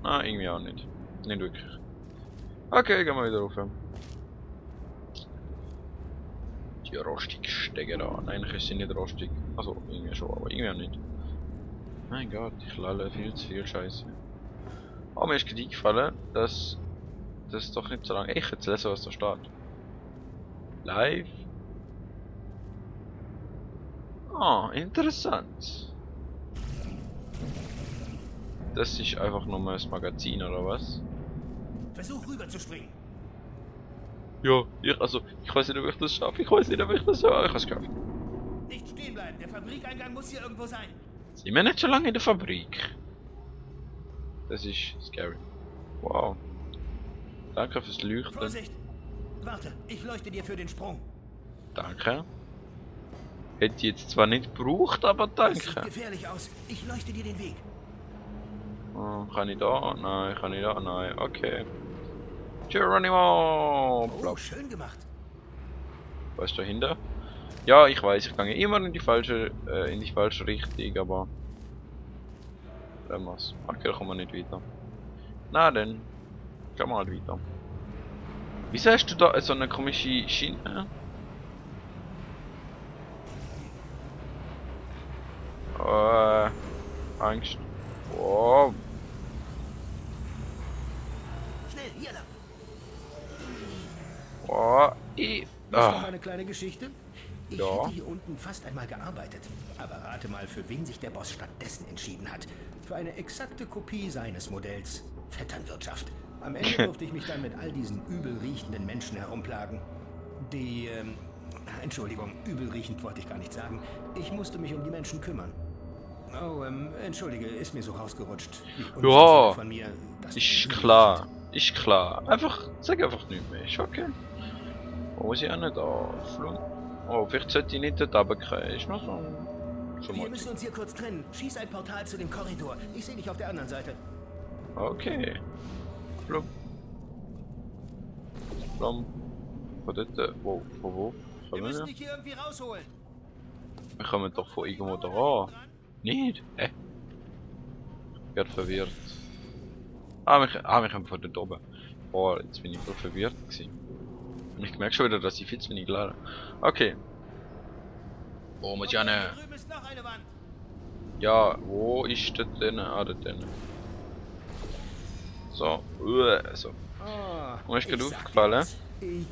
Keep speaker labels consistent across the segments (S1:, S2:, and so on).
S1: Na, irgendwie auch nicht. Nicht wirklich. Okay, gehen wir wieder rauf. Die rostige Stege da. Nein, eigentlich ist sie nicht rostig. Also, irgendwie schon, aber irgendwie auch nicht. Mein Gott, ich lalle viel zu viel Scheiße. Aber mir ist gerade eingefallen, dass das doch nicht so lange. Ich jetzt lesen, was da steht. Live. Ah, interessant. Das ist einfach nur mal das Magazin oder was?
S2: Versuch rüber zu springen.
S1: Ja, ich weiß nicht, ob ich das schaffe. Ich weiß nicht, ob ich das schaffe. Ich habe es geschafft.
S2: Nicht stehen bleiben. Der Fabrikeingang muss hier irgendwo sein.
S1: Sind wir nicht schon lange in der Fabrik? Das ist scary. Wow. Danke fürs Leuchten.
S2: Vorsicht! Warte, ich leuchte dir für den Sprung.
S1: Danke. Hätte ich jetzt zwar nicht gebraucht, aber
S2: Das sieht
S1: danke.
S2: gefährlich aus. Ich leuchte dir den Weg.
S1: Oh, kann ich da? Nein, kann ich da? Nein. Okay. Geronimo!
S2: Oh, schön gemacht.
S1: Was ist dahinter? Ja, ich weiß, ich gehe immer in die falsche Richtung, aber was? Okay, da kommen wir nicht weiter. Na dann, gehen wir halt weiter. Wieso hast du da so eine komische Schiene? Angst. Oh,
S2: Schnell, hier lang.
S1: oh,
S2: Noch eine kleine Geschichte? Ich
S1: Ja.
S2: hätte hier unten fast einmal gearbeitet. Aber rate mal, für wen sich der Boss stattdessen entschieden hat. Für eine exakte Kopie seines Modells. Vetternwirtschaft. Am Ende durfte ich mich dann mit all diesen übel riechenden Menschen herumplagen. Die, Entschuldigung, übel riechend wollte ich gar nicht sagen. Ich musste mich um die Menschen kümmern. Oh, entschuldige, ist mir so rausgerutscht. Wie unsensibel
S1: Ja,
S2: von mir. Das
S1: ist
S2: übel
S1: klar.
S2: riechend.
S1: Ist klar. Einfach, sag einfach nicht mehr. Ist okay. Wo muss ich auch nicht anfliegen? Oh, vielleicht sollte ich nicht dort runterkommen. Ist noch so
S2: Wir
S1: mal.
S2: müssen uns hier kurz trennen. Schieß ein Portal zu dem Korridor. Ich sehe dich auf der anderen Seite.
S1: Okay. Flum. Flum. Von dort, wo? Von wo?
S2: Wir
S1: Kommen
S2: müssen
S1: wir?
S2: dich hier irgendwie rausholen.
S1: Wir kommen doch von irgendwo da an. Nicht? Hä? Ich werde verwirrt. Wir kommen von dort oben. Oh, jetzt bin ich voll verwirrt gewesen. Und ich merke schon wieder, dass ich viel zu wenig lade. Okay. Wo muss ich hin?
S2: Hier drüben ist noch eine Wand.
S1: Ja, wo ist das denn? Ah, dort denn. So, so.
S2: Oh,
S1: Mir ist gerade
S2: ich sag
S1: aufgefallen.
S2: dir was. Ich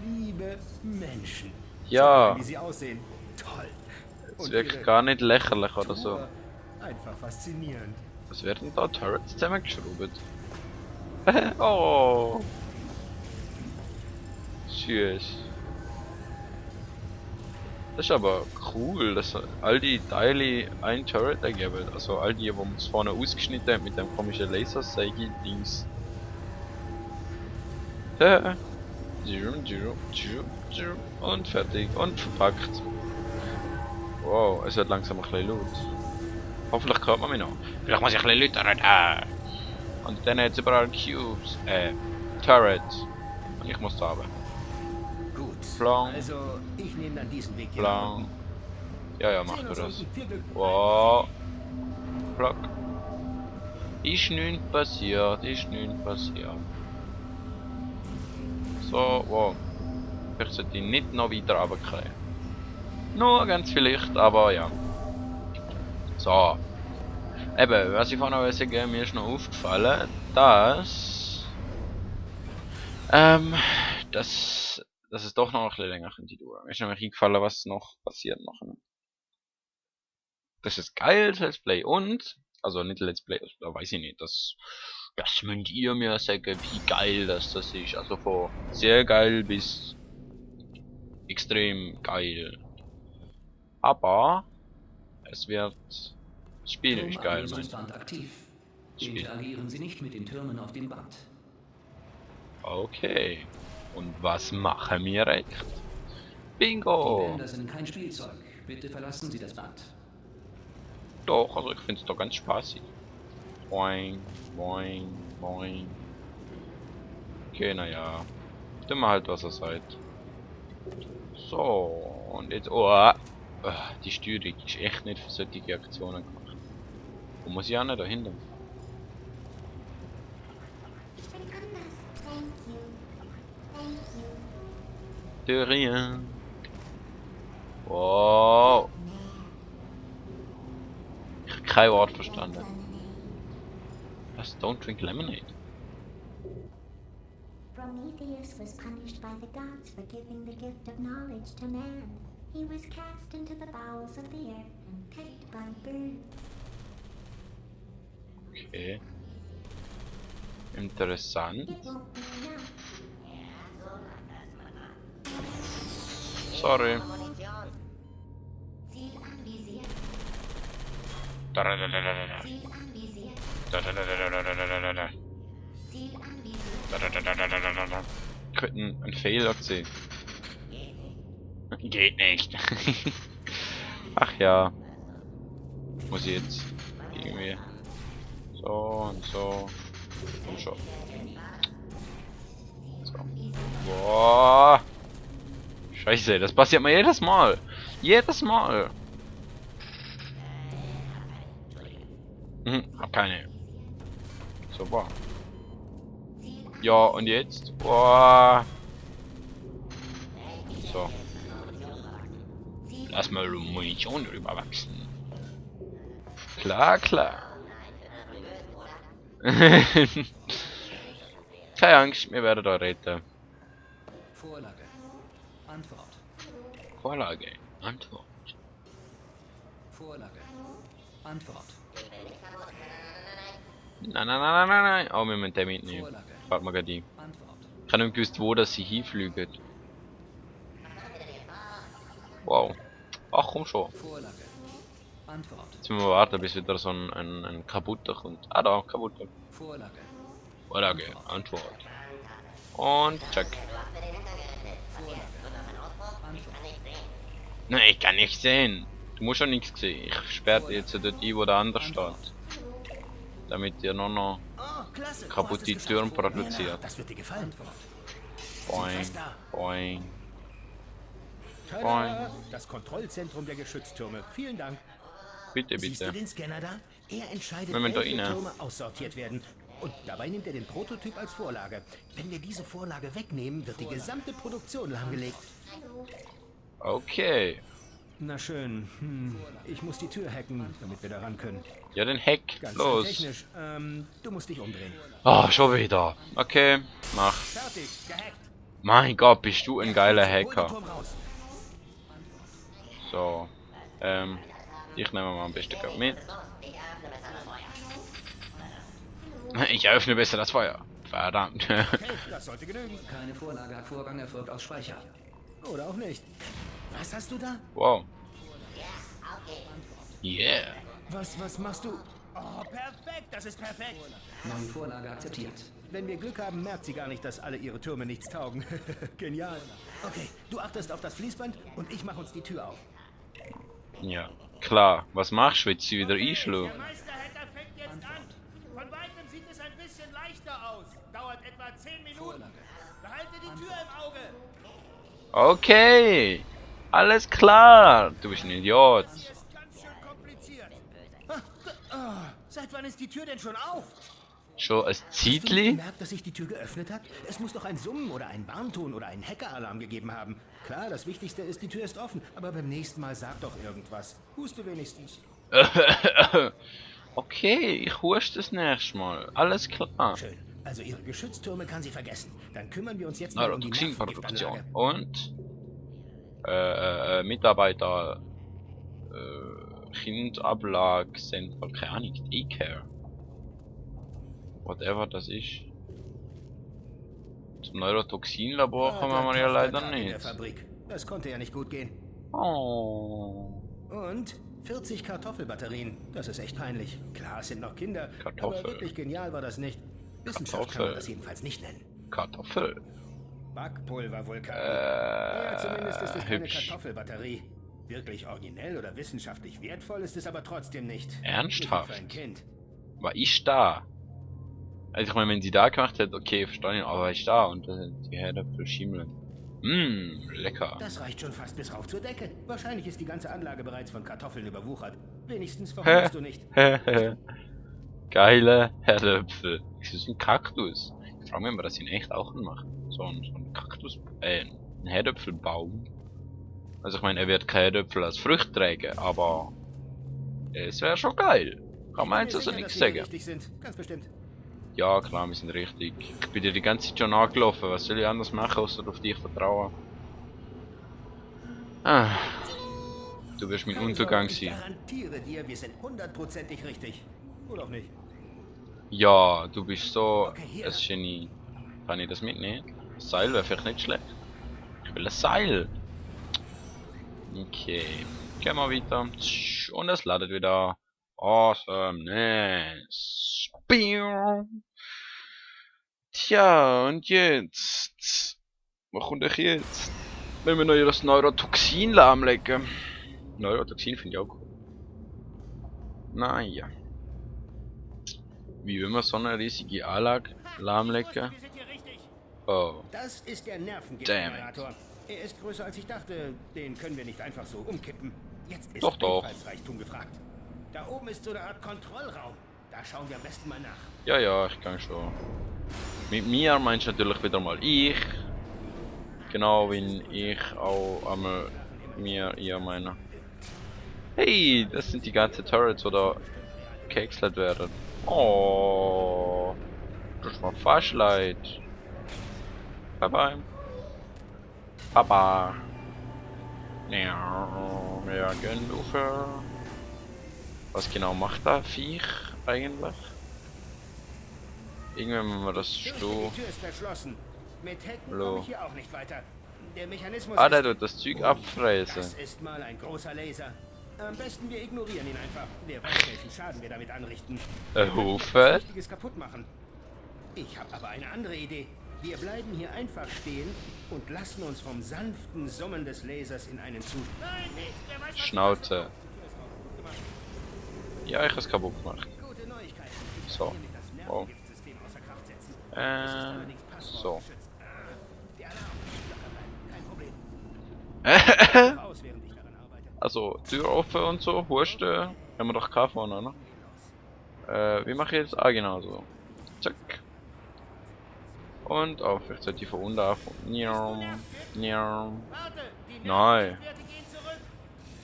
S2: liebe Menschen.
S1: Ja.
S2: Schau mal, wie sie aussehen. Toll.
S1: Es
S2: Und
S1: wirkt
S2: ihre
S1: gar nicht lächerlich oder so.
S2: Tour. Einfach faszinierend.
S1: Was werden da Turrets zusammengeschraubt? Oh. Süß. Das ist aber cool, dass all die Teile ein Turret ergeben. Also all die, wo man es vorne ausgeschnitten hat mit dem komischen Lasersäge-Dings. Und fertig. Und verpackt. Wow, es wird langsam ein bisschen laut. Hoffentlich hört man mich noch. Vielleicht muss ich ein bisschen lauter reden. Und dann hat es überall Cubes. Turrets. Und ich muss da runter.
S2: Gut.
S1: Blanc.
S2: Also, ich nehme dann diesen Weg hier.
S1: Blanc. Ja, mach
S2: Sehen
S1: du
S2: uns
S1: das.
S2: unten. Viel Glück.
S1: Wow. Block. Ist nichts passiert, ist nichts passiert. So, wow. Vielleicht sollte ich nicht noch weiter runterkommen. Nur ganz vielleicht, aber ja. So. Eben, was ich vorhin noch sagen, mir ist noch aufgefallen, dass dass es doch noch ein bisschen länger könnte dauern. Mir ist nämlich eingefallen, was noch passiert nachher. Das ist geil, Let's Play, und, also nicht Let's Play, da weiß ich nicht, das müsst ihr mir sagen, wie geil das ist. Also von sehr geil bis extrem geil. Aber es wird, das Spiel ist geil, mein.
S3: Turmablösungsband aktiv. Interagieren Sie nicht mit den Türmen auf dem Band.
S1: Okay. Und was machen wir jetzt?
S3: Die
S1: Bingo!
S3: Bänder sind kein Spielzeug. Bitte verlassen Sie das Band.
S1: Doch, also ich finde es doch ganz spaßig. Boing, boing, boing. Okay, naja. Tun wir halt, was er sagt. So, und jetzt. Oh, die Steuerung ist echt nicht für solche Aktionen gemacht. Wo muss ich auch nicht dahinter? Durian. Wow. Ich habe kein Wort verstanden. Was? Don't drink lemonade.
S4: Prometheus was punished by the gods for giving the gift of knowledge to man. He was cast into the bowels of the earth and picked by birds.
S1: Okay. Interessant.
S4: It won't be enough.
S1: Sorry.
S4: Ziel anvisiert.
S1: Da-da-da-da-da-da.
S4: Ziel anvisiert.
S1: Da-da-da-da-da-da-da-da.
S4: Ziel anvisiert.
S1: Da-da-da-da-da-da-da. Könnten ein Fehler sehen. Geht nicht. Ach ja. Muss ich jetzt irgendwie so und so und schon. So. Boah. Scheiße, das passiert mir jedes Mal. Jedes Mal. Hab keine. Super. Ja, und jetzt? Boah. So. Lass mal Munition drüber wachsen. Klar, klar. Keine Angst, wir werden da retten.
S3: Vorlage. Antwort.
S1: Vorlage. Antwort.
S3: Vorlage. Antwort.
S1: Nein, nein, nein, nein, nein, nein. Oh, wir müssen den mitnehmen.
S3: Vorlage.
S1: Fahrt mal die.
S3: Antwort.
S1: Ich habe nicht gewusst, wo das sie hinfliegen. Wow. Ach, komm schon.
S3: Vorlage. Antwort.
S1: Jetzt müssen wir warten, bis wieder so ein kaputter kommt. Ah, da, kaputter.
S3: Vorlage.
S1: Vorlage. Antwort. Und check.
S3: Vorlage. Antwort.
S1: Nein, ich kann nicht sehen. Du musst schon nichts sehen. Ich sperre jetzt dort ein, wo der andere steht. Damit ihr noch
S2: Oh, klasse.
S1: kaputte
S2: Du hast es
S1: Türen
S2: geschafft.
S1: produziert.
S2: Das wird dir gefallen.
S1: Boing,
S2: fast da.
S1: boing.
S2: Tada! Das Kontrollzentrum der Geschütztürme. Vielen Dank.
S1: Bitte,
S2: Siehst du
S1: bitte.
S2: den Scanner da? Er entscheidet,
S1: Moment,
S2: welche
S1: da rein.
S2: Türme aussortiert werden. Und dabei nimmt er den Prototyp als Vorlage. Wenn wir diese Vorlage wegnehmen, wird die gesamte Produktion lahmgelegt.
S1: Okay.
S2: Na schön. Ich muss die Tür hacken, damit wir da ran können.
S1: Ja, den Hack.
S2: Ganz
S1: Los.
S2: technisch. Du musst dich umdrehen.
S1: Oh, schon wieder. Okay, mach.
S2: Fertig. Gehackt.
S1: Mein Gott, bist du ein geiler
S2: Hol den
S1: Hacker.
S2: Turm raus.
S1: So. Ich nehme mal am besten gerade mit. Ich eröffne besser das Feuer. Verdammt.
S2: Okay, das sollte genügen.
S3: Keine Vorlage hat Vorgang erfolgt aus Speicher.
S2: Oder auch nicht. Was hast du da?
S1: Wow. Yeah.
S2: Was machst du? Oh, perfekt. Das ist perfekt.
S3: Neue Vorlage akzeptiert.
S2: Wenn wir Glück haben, merkt sie gar nicht, dass alle ihre Türme nichts taugen. Genial. Okay, du achtest auf das Fließband und ich mach uns die Tür auf.
S1: Ja, klar. Was machst du, wenn sie wieder einschlägt?
S5: Der Meisterhacker fängt jetzt an. Von weitem sieht es ein bisschen leichter aus. Dauert etwa 10 Minuten.
S3: Vorlage.
S5: Behalte die Tür im Auge.
S1: Okay. Alles klar. Du bist ein Idiot.
S5: Das ist ganz schön kompliziert.
S2: Seit wann ist die Tür denn schon auf?
S1: Schon ein
S2: Hast du nicht
S1: Zeitli?
S2: gemerkt, dass sich die Tür geöffnet hat? Es muss doch ein Summen oder ein Warnton oder einen Hackeralarm gegeben haben. Klar, das Wichtigste ist, die Tür ist offen. Aber beim nächsten Mal sag doch irgendwas. Huste wenigstens.
S1: Okay, ich huste das nächste Mal. Alles klar.
S2: Schön. Also ihre Geschütztürme kann sie vergessen. Dann kümmern wir uns jetzt
S1: Na,
S2: mal um die
S1: Toxinproduktion.
S2: Nervengiftanlage.
S1: Und Mitarbeiter Kindablagscenter, keine Ahnung, Daycare. Whatever das ist. Zum Neurotoxinlabor kommen wir ja leider
S2: In der
S1: nicht.
S2: Fabrik. Das konnte ja nicht gut gehen.
S1: Oh.
S2: Und 40 Kartoffelbatterien. Das ist echt peinlich. Klar, es sind noch Kinder.
S1: Kartoffel.
S2: Aber wirklich genial war das nicht. Wissenschaft kann
S1: Kartoffel.
S2: man das jedenfalls nicht nennen.
S1: Kartoffel.
S2: Backpulvervulkan. Ja, zumindest ist es keine
S1: hübsch.
S2: Kartoffelbatterie. Wirklich originell oder wissenschaftlich wertvoll ist es aber trotzdem nicht.
S1: Ernsthaft?
S2: Nicht für ein Kind.
S1: War ich da? Also ich meine, wenn sie da gemacht hätte, okay, verstehe ich, aber ich da und die Herdöpfel schimmeln. Lecker.
S2: Das reicht schon fast bis rauf zur Decke. Wahrscheinlich ist die ganze Anlage bereits von Kartoffeln überwuchert. Wenigstens verhungerst du nicht.
S1: Geile Herdöpfel. Das ist ein Kaktus. frage mich, ob wir das in echt auch machen. So ein Kaktus, ein Herdöpfelbaum. Also ich meine, er wird keine Herdöpfel als Frucht tragen, aber es wäre schon geil. Kann man jetzt also nichts sagen.
S2: Richtig sind. Ganz bestimmt.
S1: Ja klar, wir sind richtig. Ich bin dir die ganze Zeit schon angelaufen. Was soll ich anders machen, außer auf dich vertrauen? Ah. Du wirst mein Untergang
S2: Ich
S1: sein.
S2: garantiere dir, wir sind 100%ig richtig. Oder auch nicht.
S1: Ja, du bist so
S2: Okay, hier.
S1: ein Genie. Kann ich das mitnehmen? Das Seil wäre vielleicht nicht schlecht. Ich will ein Seil. Okay. Gehen wir weiter. Und es ladet wieder. Awesomeness. Biu. Tja, und jetzt? Was kommt euch jetzt? Wenn wir noch das Neurotoxin lahmlegen. Neurotoxin finde ich auch cool. Naja. Wie will man so eine riesige Anlage lahmlegen?
S5: Wir sind hier richtig.
S1: Oh.
S2: Das ist der
S1: Damn
S2: Nervengiftgenerator. Er ist größer als ich dachte. Den können wir nicht einfach so umkippen. Jetzt ist
S1: Doch, doch.
S2: Einfallsreichtum gefragt. Da oben ist so eine Art Kontrollraum. Da schauen wir am besten mal nach.
S1: Ja, ja, ich kann schon. Mit mir meinst du natürlich wieder mal ich. Genau wie ich auch einmal ihr meine. Hey, das sind die ganzen Turrets oder gehäckselt werden. Oh, das war fast leid. Bye bye. Papa. Ja, wir gehen rauf. Was genau macht das Viech eigentlich? Irgendwann müssen wir das
S2: Fürchte,
S1: Stuhl.
S2: die Tür ist verschlossen. Mit Hecken
S1: Hallo.
S2: komme ich hier auch nicht weiter. Der Mechanismus
S1: Ah, der
S2: ist...
S1: tut das Zeug abfräsen.
S2: Das ist mal ein großer Laser. Am besten wir ignorieren ihn einfach. Wer weiß, welchen Schaden wir damit anrichten.
S1: Ein
S2: Was
S1: Hufe?
S2: Wichtiges kaputt machen. Ich habe aber eine andere Idee. Wir bleiben hier einfach stehen und lassen uns vom sanften Summen des Lasers in einen Zustand.
S5: Nein, nicht. Wer weiß, was
S1: Schnauze. Ja, ich hab's kaputt gemacht.
S2: Gute Neuigkeiten. Ich
S1: So.
S2: kann hiermit das
S1: Oh.
S2: Nervengiftsystem außer Kraft setzen. Es ist allerdings
S1: So.
S2: passwortgeschützt. Der Alarm muss locker bleiben. Kein Problem. Raus, während ich daran arbeite.
S1: Also, Tür offen und so, Husten. Haben wir doch Kaffee vorne, ne? Wie mache ich jetzt? Ah, genau so. Zack. Und auf, ich sollte die von unten auf. Njau. Njau.
S5: Warte, die
S1: Nein.
S5: Nervengiftwerte gehen zurück.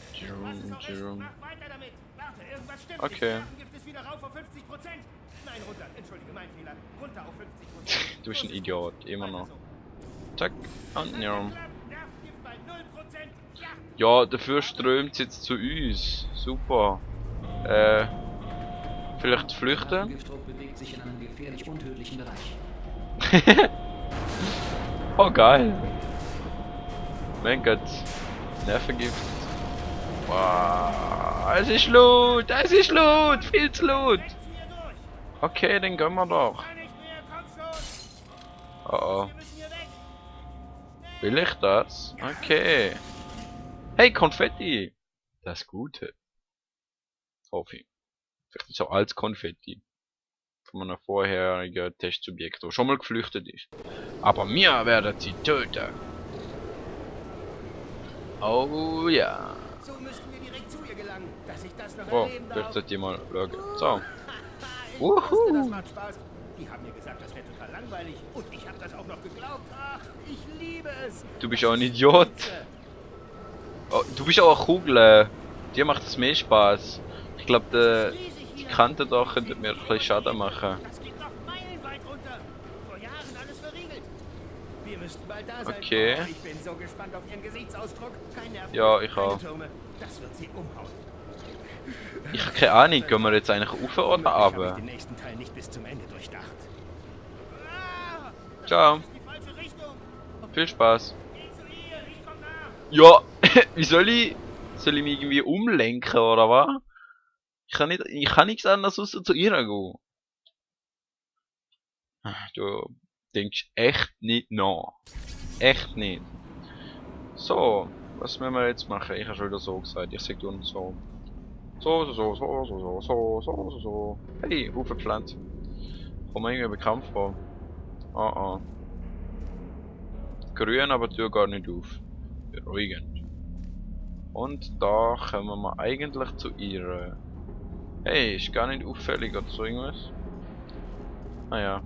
S5: Was ist
S1: Tschum,
S5: noch ist,
S1: tschum.
S5: mach weiter damit. Warte, irgendwas stimmt
S1: Okay.
S5: nicht. Der Nervengift ist wieder rauf auf 50%. Nein, runter. Entschuldige, mein Fehler. Runter auf 50%.
S1: Du bist ein
S5: So ist
S1: Idiot,
S5: gut.
S1: immer
S5: Weiter
S1: noch.
S5: so.
S1: Zack. Und njau.
S5: Nervengift bei 0%. Ja.
S1: Ja, dafür strömt es jetzt zu uns. Super. Vielleicht flüchten?
S3: Nervengiftdruck bewegt sich in einem gefährlich untödlichen Bereich.
S1: Oh geil. Mein Gott. Nervengift. Wow. Es ist Loot. Es ist Loot. Viel zu Loot.
S5: Rechts hier durch.
S1: Okay, dann gehen wir doch.
S5: Kann nicht mehr, komm schon.
S1: Oh oh.
S5: Wir müssen hier weg.
S1: Will ich das? Okay. Hey, Konfetti. Das Gute. Hoffe ich. Vielleicht so als Konfetti. Von einem vorherigen Testsubjekt, der schon mal geflüchtet ist. Aber mir werden sie töten. Oh ja.
S2: So müssten wir direkt zu ihr gelangen, dass ich das noch
S1: Oh,
S2: erleben
S1: vielleicht
S2: darf.
S1: sollte ich mal schauen. So.
S2: Ich wusste, das
S1: Wuhu.
S2: macht Spaß. Die haben mir gesagt, das wäre total langweilig. Und ich habe das auch noch geglaubt. Ach, ich liebe es.
S1: Du bist auch ein Idiot. Oh, du bist auch eine Kugel. Dir macht es mehr Spaß. Ich glaube, die Kante da könnte mir ein bisschen Schaden machen.
S5: Das geht noch meilenweit runter. Vor Jahren alles verriegelt.
S2: Wir müssten bald da sein.
S1: Okay.
S2: Oh, ich bin so gespannt auf ihren Gesichtsausdruck. Kein Nerv.
S1: Ja, ich
S2: keine
S1: auch.
S2: Türme. Das wird sie umhauen.
S1: Ich habe keine Ahnung, gehen wir jetzt eigentlich rauf oder
S2: Womöglich habe ich
S1: runter?
S2: den nächsten Teil nicht bis zum Ende durchdacht.
S5: Ah, das
S1: Ciao.
S5: ist die falsche Richtung.
S1: Viel Spaß.
S5: Geh zu ihr, ich komm nach.
S1: Ja, wie soll ich? Soll ich mich irgendwie umlenken oder was? Ich kann nichts anderes außer zu ihr gehen. Du denkst echt nicht nach. Echt nicht. So, was müssen wir jetzt machen? Ich habe schon wieder so gesagt. Ich sag du so. So. Hey, Hufenpflanze. Komm mir irgendwie bekannt vor. Oh. Grün, aber tue gar nicht auf. Beruhigend. Und da kommen wir eigentlich zu ihr. Hey, ist gar nicht auffällig oder so irgendwas. Ah ja.